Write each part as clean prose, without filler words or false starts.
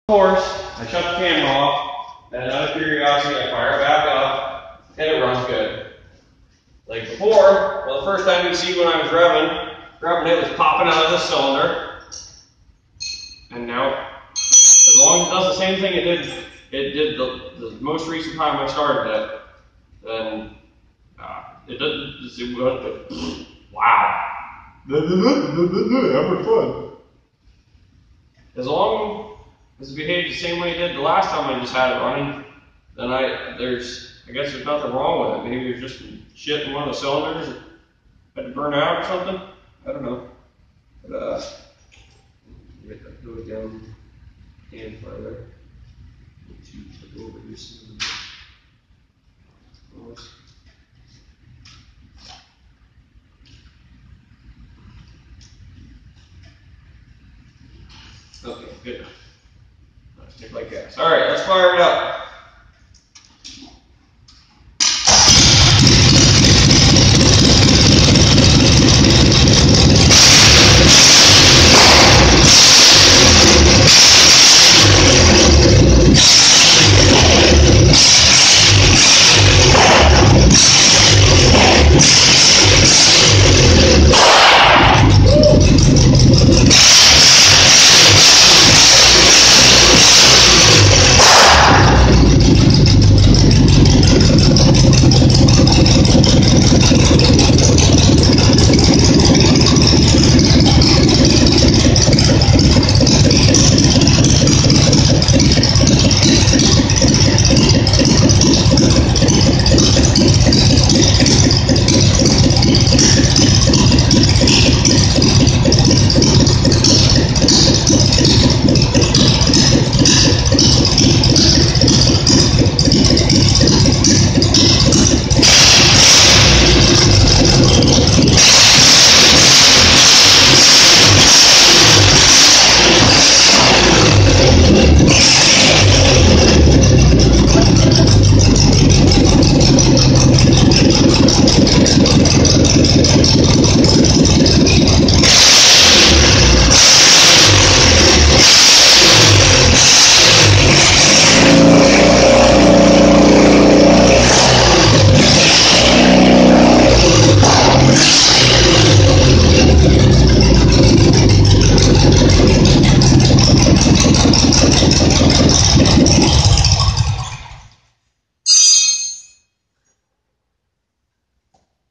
course, I shut the camera off, and out of curiosity, I fire it back up, and it runs good. Like before, well, the first time you see when I was revving, it was popping out of the cylinder, and now, as long as it does the same thing it did the most recent time I started it, then it doesn't. Wow. Having fun. As long as it behaves the same way it did the last time I just had it running, then I guess there's nothing wrong with it. Maybe there's just shit in one of the cylinders that had to burn out or something. I don't know. But get that fluid down and farther. To go over this. Okay, good. Let's stick like gas. All right, let's fire it up.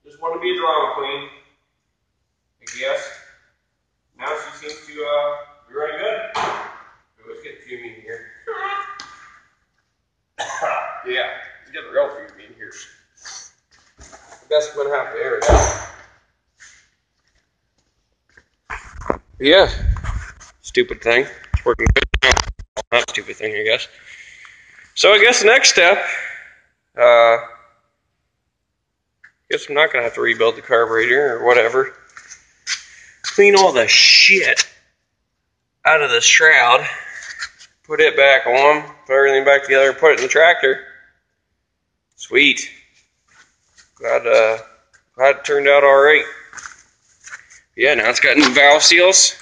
Just want to be a drama queen, I guess. Now she seems to be running good. Let's get fuming here. Yeah, let's get the real fuming here. I guess I'm gonna have to air it out. Yeah, stupid thing. It's working good now. Not stupid thing, I guess. So I guess the next step, guess I'm not going to have to rebuild the carburetor or whatever. Clean all the shit out of the shroud. Put it back on. Put everything back together and put it in the tractor. Sweet. Glad it turned out alright. Yeah, now it's got new valve seals.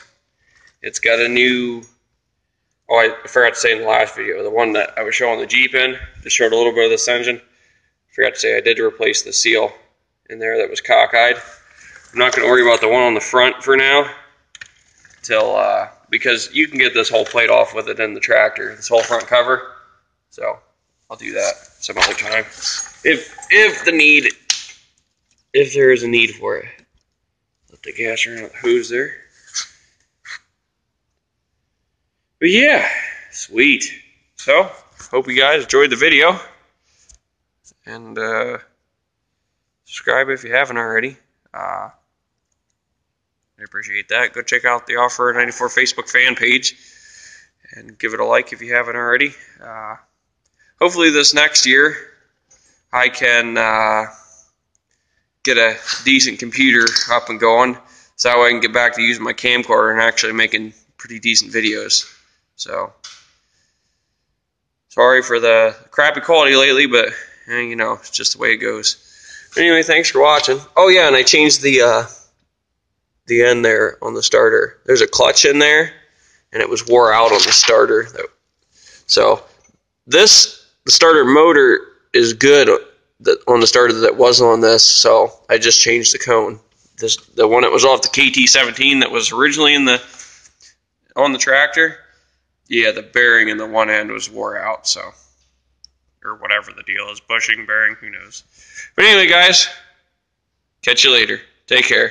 It's got a new... Oh, I forgot to say in the last video, the one that I was showing the Jeep in, just showed a little bit of this engine. Forgot to say I did replace the seal in there that was cockeyed. I'm not going to worry about the one on the front for now, because you can get this whole plate off with it in the tractor, this whole front cover. So I'll do that some other time, if there is a need for it. Let the gas run out the hose there. But yeah, sweet. So hope you guys enjoyed the video, and subscribe if you haven't already. I appreciate that. Go check out the Offer 94 Facebook fan page and give it a like if you haven't already. Hopefully this next year I can get a decent computer up and going, so that way I can get back to using my camcorder and actually making pretty decent videos. So sorry for the crappy quality lately, but you know, it's just the way it goes. Anyway, thanks for watching. Oh yeah, and I changed the end there on the starter. There's a clutch in there, and it was wore out on the starter. So the starter motor is good on the starter that was on this, so I just changed the cone. The one that was off the KT17 that was originally on the tractor, yeah, the bearing in the one end was wore out, so, or whatever the deal is, bushing, bearing, who knows. But anyway, guys, catch you later. Take care.